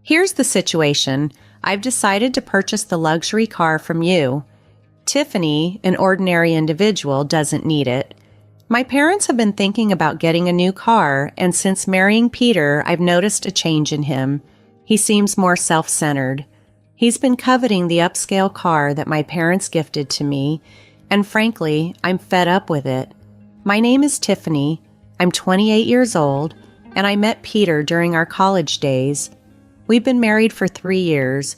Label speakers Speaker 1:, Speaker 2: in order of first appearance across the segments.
Speaker 1: Here's the situation. I've decided to purchase the luxury car from you. Tiffany, an ordinary individual, doesn't need it. My parents have been thinking about getting a new car, and since marrying Peter, I've noticed a change in him. He seems more self-centered. He's been coveting the upscale car that my parents gifted to me, and frankly, I'm fed up with it. My name is Tiffany. I'm 28 years old, and I met Peter during our college days. We've been married for 3 years.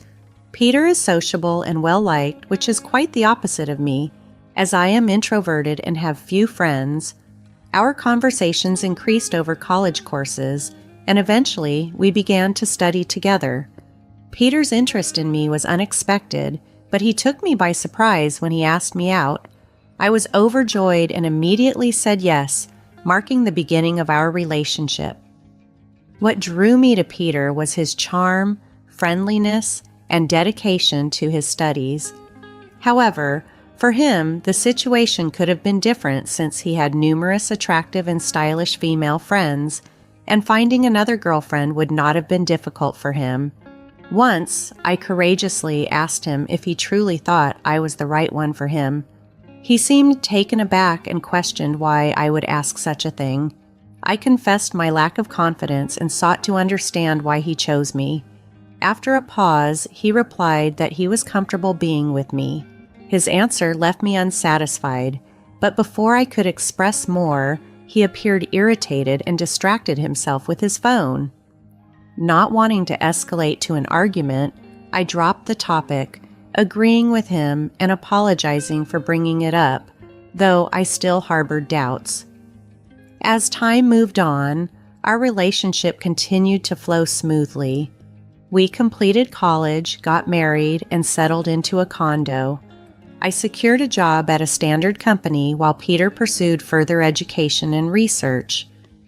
Speaker 1: Peter is sociable and well-liked, which is quite the opposite of me, as I am introverted and have few friends. Our conversations increased over college courses, and eventually we began to study together. Peter's interest in me was unexpected, but he took me by surprise when he asked me out. I was overjoyed and immediately said yes, marking the beginning of our relationship. What drew me to Peter was his charm, friendliness, and dedication to his studies. However, for him, the situation could have been different since he had numerous attractive and stylish female friends, and finding another girlfriend would not have been difficult for him. Once, I courageously asked him if he truly thought I was the right one for him. He seemed taken aback and questioned why I would ask such a thing. I confessed my lack of confidence and sought to understand why he chose me. After a pause, he replied that he was comfortable being with me. His answer left me unsatisfied, but before I could express more, he appeared irritated and distracted himself with his phone. Not wanting to escalate to an argument, I dropped the topic, agreeing with him and apologizing for bringing it up, though I still harbored doubts. As time moved on, our relationship continued to flow smoothly. We completed college, got married, and settled into a condo. I secured a job at a standard company while Peter pursued further education and research.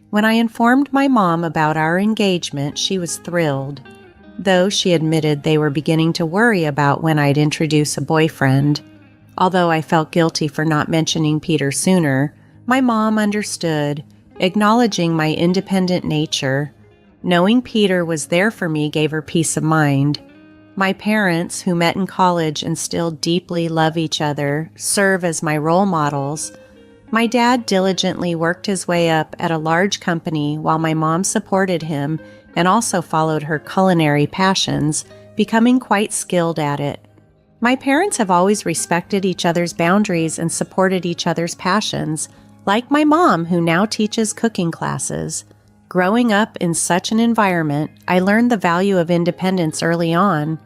Speaker 1: When I informed my mom about our engagement, she was thrilled, though she admitted they were beginning to worry about when I'd introduce a boyfriend. Although I felt guilty for not mentioning Peter sooner, my mom understood, acknowledging my independent nature. Knowing Peter was there for me gave her peace of mind. My parents, who met in college and still deeply love each other, serve as my role models. My dad diligently worked his way up at a large company while my mom supported him and also followed her culinary passions, becoming quite skilled at it. My parents have always respected each other's boundaries and supported each other's passions, like my mom, who now teaches cooking classes. Growing up in such an environment, I learned the value of independence early on.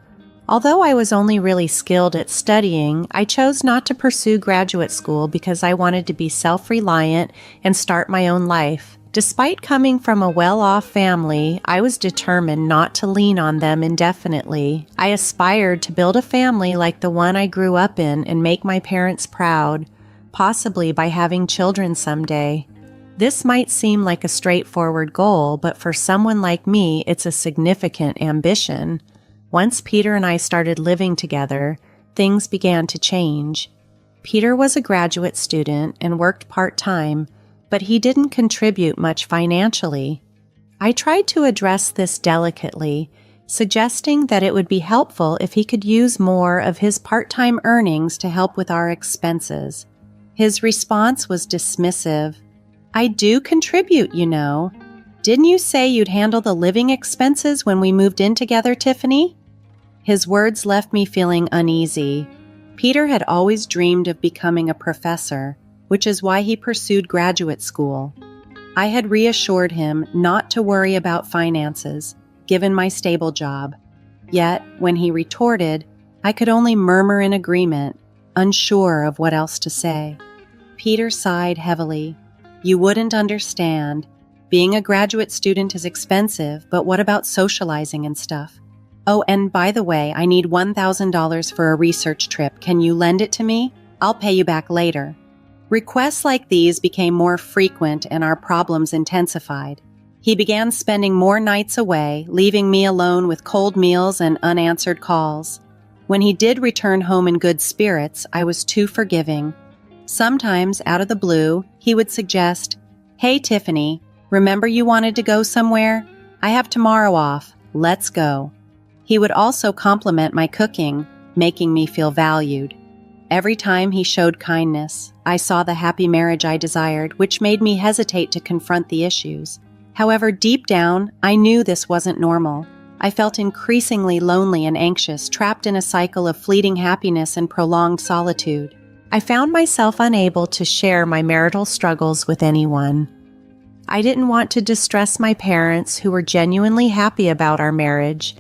Speaker 1: Although I was only really skilled at studying, I chose not to pursue graduate school because I wanted to be self-reliant and start my own life. Despite coming from a well-off family, I was determined not to lean on them indefinitely. I aspired to build a family like the one I grew up in and make my parents proud, possibly by having children someday. This might seem like a straightforward goal, but for someone like me, it's a significant ambition. Once Peter and I started living together, things began to change. Peter was a graduate student and worked part-time, but he didn't contribute much financially. I tried to address this delicately, suggesting that it would be helpful if he could use more of his part-time earnings to help with our expenses. His response was dismissive. "I do contribute, you know. Didn't you say you'd handle the living expenses when we moved in together, Tiffany?" His words left me feeling uneasy. Peter had always dreamed of becoming a professor, which is why he pursued graduate school. I had reassured him not to worry about finances, given my stable job. Yet, when he retorted, I could only murmur in agreement, unsure of what else to say. Peter sighed heavily. "You wouldn't understand. Being a graduate student is expensive, but what about socializing and stuff? Oh, and by the way, I need $1,000 for a research trip. Can you lend it to me? I'll pay you back later." Requests like these became more frequent and our problems intensified. He began spending more nights away, leaving me alone with cold meals and unanswered calls. When he did return home in good spirits, I was too forgiving. Sometimes, out of the blue, he would suggest, "Hey, Tiffany, remember you wanted to go somewhere? I have tomorrow off. Let's go."
Speaker 2: He would also compliment my cooking, making me feel valued. Every time he showed kindness, I saw the happy marriage I desired, which made me hesitate to confront the issues. However, deep down, I knew this wasn't normal. I felt increasingly lonely and anxious, trapped in a cycle of fleeting happiness and prolonged solitude.
Speaker 1: I found myself unable to share my marital struggles with anyone. I didn't want to distress my parents, who were genuinely happy about our marriage.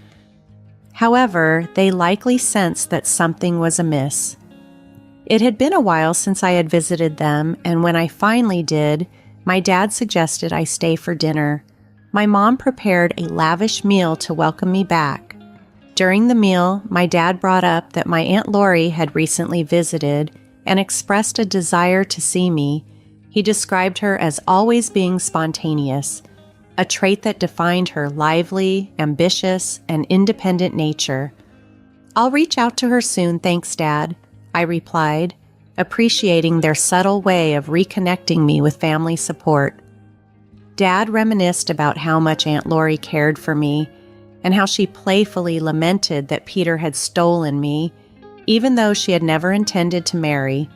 Speaker 1: However, they likely sensed that something was amiss. It had been a while since I had visited them, and when I finally did, my dad suggested I stay for dinner. My mom prepared a lavish meal to welcome me back. During the meal, my dad brought up that my Aunt Lori had recently visited and expressed a desire to see me. He described her as always being spontaneous, a trait that defined her lively, ambitious, and independent nature. "I'll reach out to her soon, thanks, Dad," I replied, appreciating their subtle way of reconnecting me with family support. Dad reminisced about how much Aunt Lori cared for me and how she playfully lamented that Peter had stolen me, even though she had never intended to marry.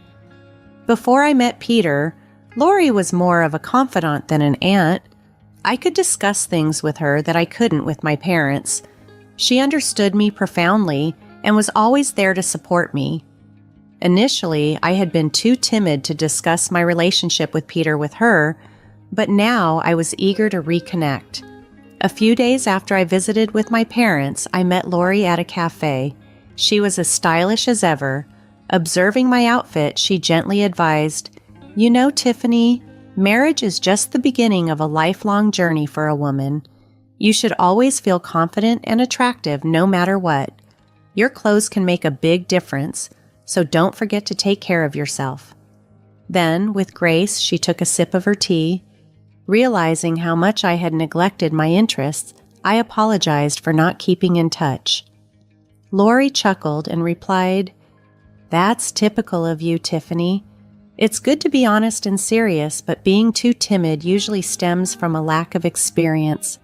Speaker 1: Before I met Peter, Lori was more of a confidant than an aunt. I could discuss things with her that I couldn't with my parents. She understood me profoundly and was always there to support me. Initially, I had been too timid to discuss my relationship with Peter with her, but now I was eager to reconnect. A few days after I visited with my parents, I met Lori at a cafe. She was as stylish as ever. Observing my outfit, she gently advised, "You know, Tiffany, marriage is just the beginning of a lifelong journey for a woman. You should always feel confident and attractive no matter what. Your clothes can make a big difference, so don't forget to take care of yourself." Then, with grace, she took a sip of her tea. Realizing how much I had neglected my interests, I apologized for not keeping in touch. Lori chuckled and replied, "That's typical of you, Tiffany. It's good to be honest and serious, but being too timid usually stems from a lack of experience.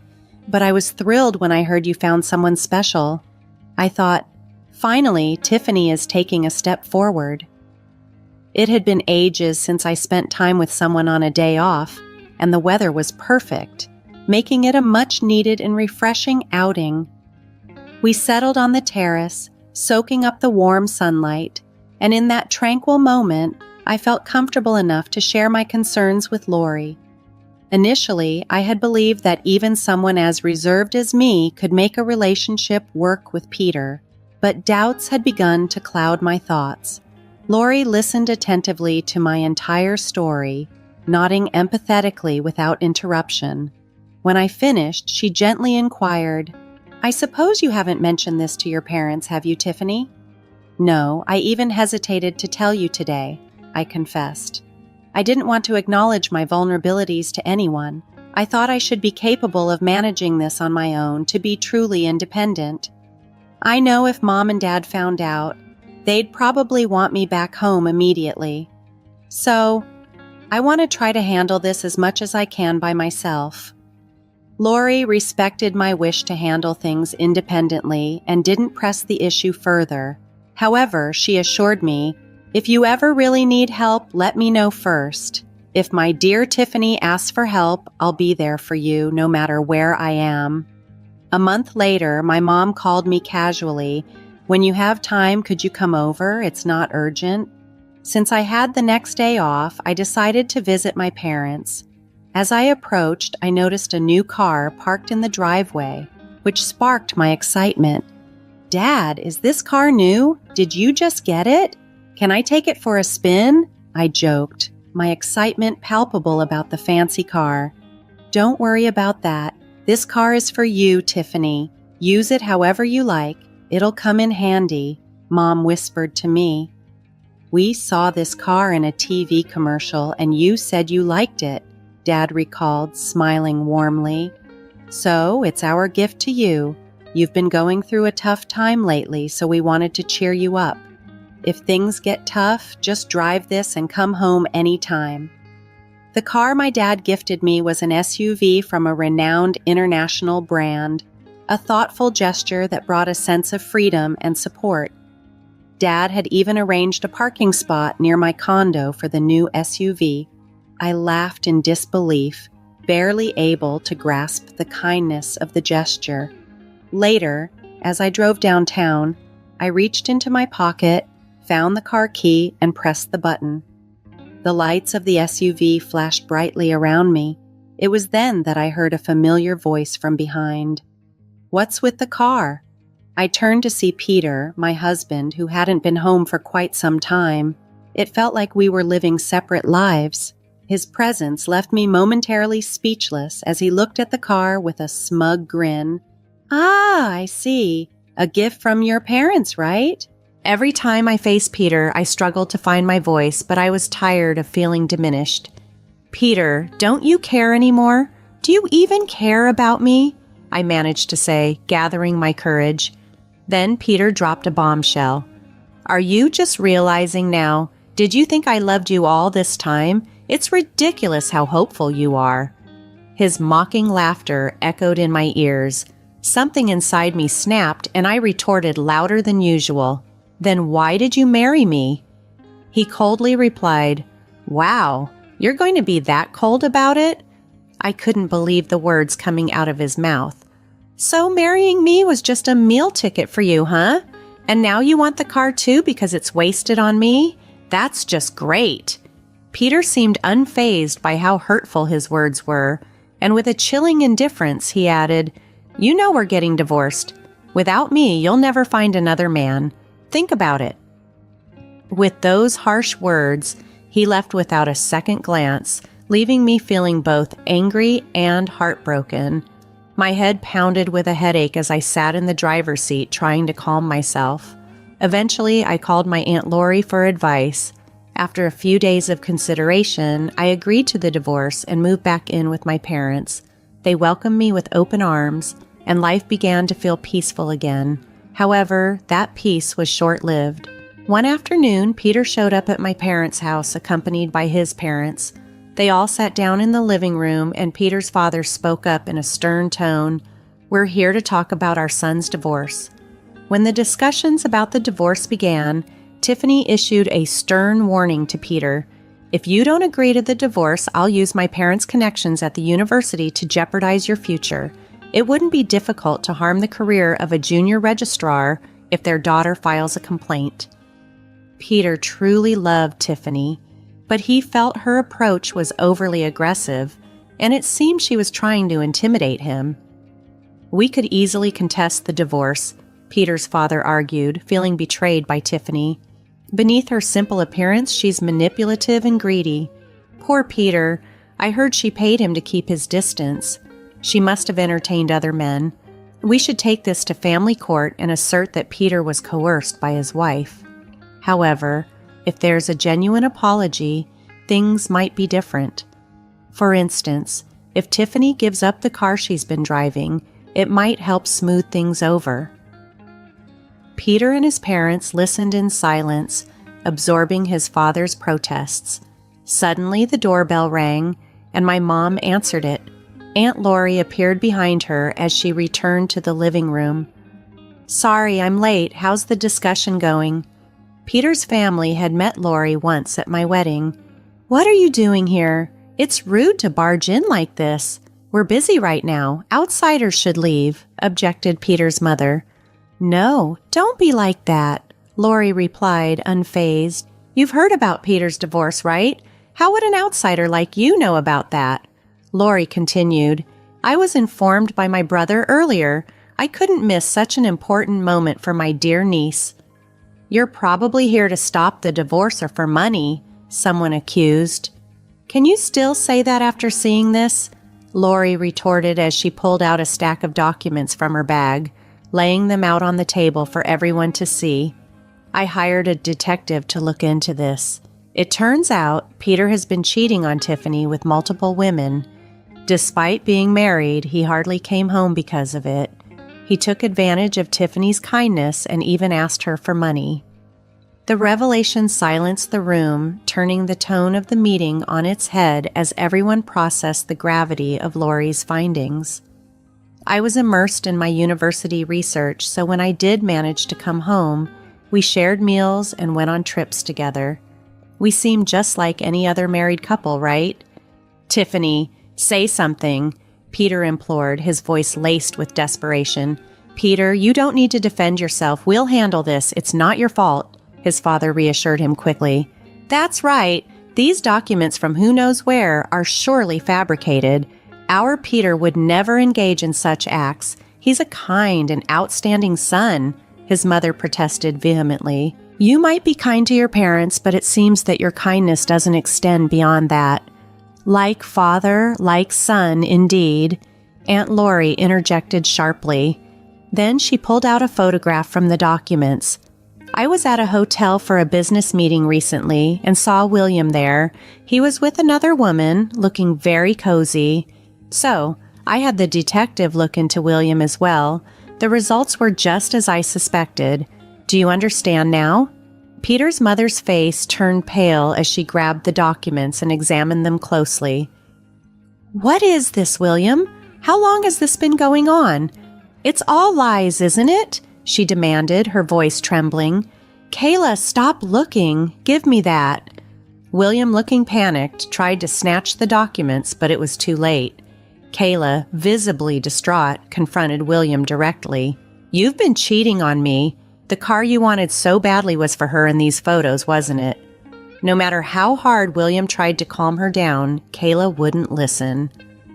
Speaker 1: But I was thrilled when I heard you found someone special. I thought, finally, Tiffany is taking a step forward." It had been ages since I spent time with someone on a day off, and the weather was perfect, making it a much-needed and refreshing outing. We settled on the terrace, soaking up the warm sunlight, and in that tranquil moment, I felt comfortable enough to share my concerns with Lori. Initially, I had believed that even someone as reserved as me could make a relationship work with Peter, but doubts had begun to cloud my thoughts. Lori listened attentively to my entire story, nodding empathetically without interruption. When I finished, she gently inquired, "I suppose you haven't mentioned this to your parents, have you, Tiffany?" "No, I even hesitated to tell you today," I confessed. "I didn't want to acknowledge my vulnerabilities to anyone. I thought I should be capable of managing this on my own to be truly independent. I know if Mom and Dad found out, they'd probably want me back home immediately. So, I want to try to handle this as much as I can by myself." Lori respected my wish to handle things independently and didn't press the issue further. However, she assured me, "If you ever really need help, let me know first. If my dear Tiffany asks for help, I'll be there for you no matter where I am." A month later, my mom called me casually, "When you have time, could you come over? It's not urgent." Since I had the next day off, I decided to visit my parents. As I approached, I noticed a new car parked in the driveway, which sparked my excitement. "Dad, is this car new? Did you just get it? Can I take it for a spin?" I joked, my excitement palpable about the fancy car. "Don't worry about that. This car is for you, Tiffany. Use it however you like. It'll come in handy," Mom whispered to me. "We saw this car in a TV commercial and you said you liked it," Dad recalled, smiling warmly. "So, it's our gift to you. You've been going through a tough time lately, so we wanted to cheer you up. If things get tough, just drive this and come home anytime." The car my dad gifted me was an SUV from a renowned international brand,
Speaker 2: a thoughtful gesture that brought a sense of freedom and support. Dad had even arranged a parking spot near my condo for the new SUV. I laughed in disbelief, barely able to grasp the kindness of the gesture. Later, as I drove downtown, I reached into my pocket, found the car key, and pressed the button. The lights of the SUV flashed brightly around me. It was then that I heard a familiar voice from behind. "What's with the car?" I turned to see Peter, my husband, who hadn't been home for quite some time. It felt like we were living separate lives. His presence left me momentarily speechless as he looked at the car with a smug grin. "Ah, I see. A gift from your parents, right?"
Speaker 1: Every time I faced Peter, I struggled to find my voice, but I was tired of feeling diminished. "Peter, don't you care anymore? Do you even care about me?" I managed to say, gathering my courage. Then Peter dropped a bombshell. "Are you just realizing now? Did you think I loved you all this time? It's ridiculous how hopeful you are." His mocking laughter echoed in my ears. Something inside me snapped, and I retorted louder than usual. "Then why did you marry me?" He coldly replied, "Wow, you're going to be that cold about it?" I couldn't believe the words coming out of his mouth. "So marrying me was just a meal ticket for you, huh? And now you want the car too because it's wasted on me? That's just great." Peter seemed unfazed by how hurtful his words were, and with a chilling indifference, he added, "You know we're getting divorced. Without me, you'll never find another man. Think about it." With those harsh words, he left without a second glance, leaving me feeling both angry and heartbroken. My head pounded with a headache as I sat in the driver's seat trying to calm myself. Eventually, I called my Aunt Lori for advice. After a few days of consideration, I agreed to the divorce and moved back in with my parents. They welcomed me with open arms, and life began to feel peaceful again. However, that peace was short-lived. One afternoon, Peter showed up at my parents' house accompanied by his parents. They all sat down in the living room, and Peter's father spoke up in a stern tone. "We're here to talk about our son's divorce." When the discussions about the divorce began, Tiffany issued a stern warning to Peter. "If you don't agree to the divorce, I'll use my parents' connections at the university to jeopardize your future. It wouldn't be difficult to harm the career of a junior registrar if their daughter files a complaint." Peter truly loved Tiffany, but he felt her approach was overly aggressive, and it seemed she was trying to intimidate him. "We could easily contest the divorce," Peter's father argued, feeling betrayed by Tiffany. "Beneath her simple appearance, she's manipulative and greedy. Poor Peter, I heard she paid him to keep his distance. She must have entertained other men. We should take this to family court and assert that Peter was coerced by his wife. However, if there's a genuine apology, things might be different. For instance, if Tiffany gives up the car she's been driving, it might help smooth things over." Peter and his parents listened in silence, absorbing his father's protests. Suddenly, the doorbell rang, and my mom answered it. Aunt Lori appeared behind her as she returned to the living room. "Sorry, I'm late. How's the discussion going?" Peter's family had met Lori once at my wedding. "What are you doing here? It's rude to barge in like this. We're busy right now. Outsiders should leave," objected Peter's mother. "No, don't be like that," Lori replied, unfazed. "You've heard about Peter's divorce, right? How would an outsider like you know about that?" Lori continued, "I was informed by my brother earlier. I couldn't miss such an important moment for my dear niece." "You're probably here to stop the divorce or for money," someone accused. "Can you still say that after seeing this?" Lori retorted as she pulled out a stack of documents from her bag, laying them out on the table for everyone to see. "I hired a detective to look into this. It turns out Peter has been cheating on Tiffany with multiple women. Despite being married, he hardly came home because of it. He took advantage of Tiffany's kindness and even asked her for money." The revelation silenced the room, turning the tone of the meeting on its head as everyone processed the gravity of Lori's findings. I was immersed in my university research, so when I did manage to come home, we shared meals and went on trips together. We seemed just like any other married couple, right? Tiffany, say something, Peter implored, his voice laced with desperation. Peter, you don't need to defend yourself. We'll handle this. It's not your fault, his father reassured him quickly. That's right. These documents from who knows where are surely fabricated. Our Peter would never engage in such acts. He's a kind and outstanding son, his mother protested vehemently. You might be kind to your parents, but it seems that your kindness doesn't extend beyond that. Like father, like son, indeed, Aunt Lori interjected sharply. Then she pulled out a photograph from the documents. I was at a hotel for a business meeting recently and saw William there. He was with another woman, looking very cozy. So, I had the detective look into William as well. The results were just as I suspected. Do you understand now? Peter's mother's face turned pale as she grabbed the documents and examined them closely. What is this, William? How long has this been going on? It's all lies, isn't it? She demanded, her voice trembling. Kayla, stop looking. Give me that. William, looking panicked, tried to snatch the documents, but it was too late. Kayla, visibly distraught, confronted William directly. You've been cheating on me. The car you wanted so badly was for her in these photos, wasn't it? No matter how hard William tried to calm her down, Kayla wouldn't listen.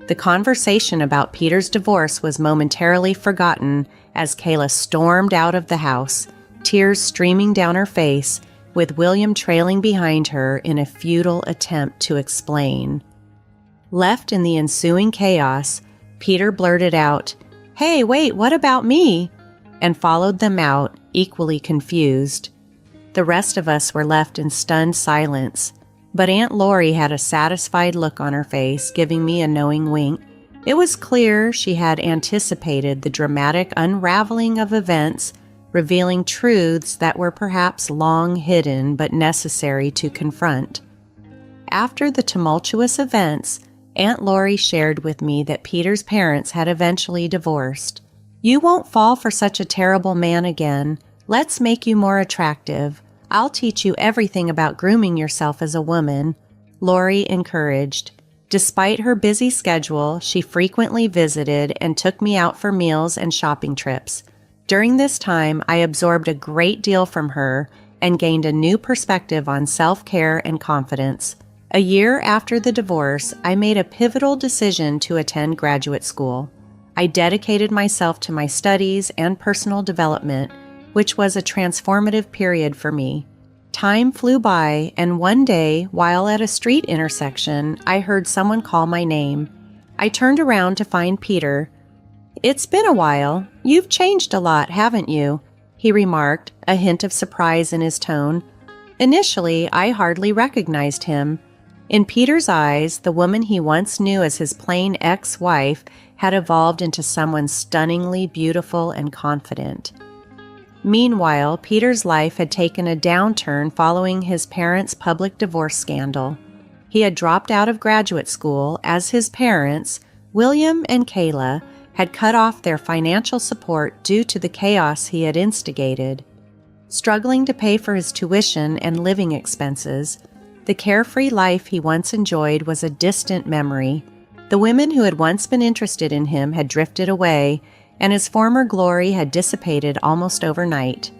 Speaker 1: The conversation about Peter's divorce was momentarily forgotten as Kayla stormed out of the house, tears streaming down her face, with William trailing behind her in a futile attempt to explain. Left in the ensuing chaos, Peter blurted out, "Hey, wait, what about me?" and followed them out, equally confused. The rest of us were left in stunned silence, but Aunt Lori had a satisfied look on her face, giving me a knowing wink. It was clear she had anticipated the dramatic unraveling of events, revealing truths that were perhaps long hidden but necessary to confront. After the tumultuous events, Aunt Lori shared with me that Peter's parents had eventually divorced. You won't fall for such a terrible man again. Let's make you more attractive. I'll teach you everything about grooming yourself as a woman, Lori encouraged. Despite her busy schedule, she frequently visited and took me out for meals and shopping trips. During this time, I absorbed a great deal from her and gained a new perspective on self-care and confidence. A year after the divorce, I made a pivotal decision to attend graduate school. I dedicated myself to my studies and personal development, which was a transformative period for me. Time flew by, and one day, while at a street intersection, I heard someone call my name. I turned around to find Peter. It's been a while. You've changed a lot, haven't you? He remarked, a hint of surprise in his tone. Initially, I hardly recognized him. In Peter's eyes, the woman he once knew as his plain ex-wife had evolved into someone stunningly beautiful and confident. Meanwhile, Peter's life had taken a downturn following his parents' public divorce scandal. He had dropped out of graduate school as his parents, William and Kayla, had cut off their financial support due to the chaos he had instigated. Struggling to pay for his tuition and living expenses, the carefree life he once enjoyed was a distant memory. The women who had once been interested in him had drifted away, and his former glory had dissipated almost overnight.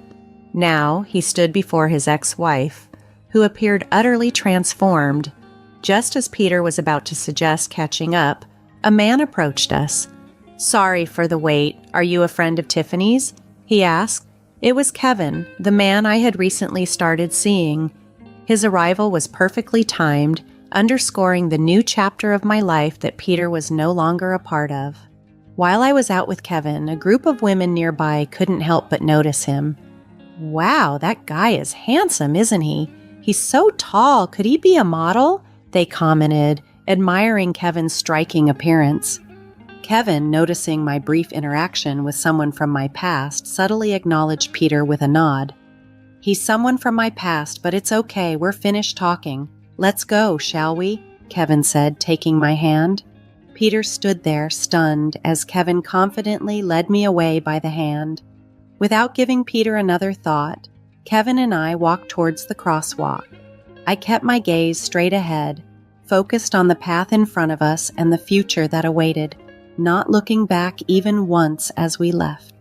Speaker 1: Now he stood before his ex-wife, who appeared utterly transformed. Just as Peter was about to suggest catching up, a man approached us. "Sorry for the wait. Are you a friend of Tiffany's?" he asked. It was Kevin, the man I had recently started seeing. His arrival was perfectly timed, underscoring the new chapter of my life that Peter was no longer a part of. While I was out with Kevin, a group of women nearby couldn't help but notice him. "Wow, that guy is handsome, isn't he? He's so tall. Could he be a model?" they commented, admiring Kevin's striking appearance. Kevin, noticing my brief interaction with someone from my past, subtly acknowledged Peter with a nod. "He's someone from my past, but it's okay. We're finished talking. Let's go, shall we?" Kevin said, taking my hand.
Speaker 2: Peter stood there, stunned, as Kevin confidently led me away by the hand. Without giving Peter another thought, Kevin and I walked towards the crosswalk. I kept my gaze straight ahead, focused on the path in front of us and the future that awaited, not looking back even once as we left.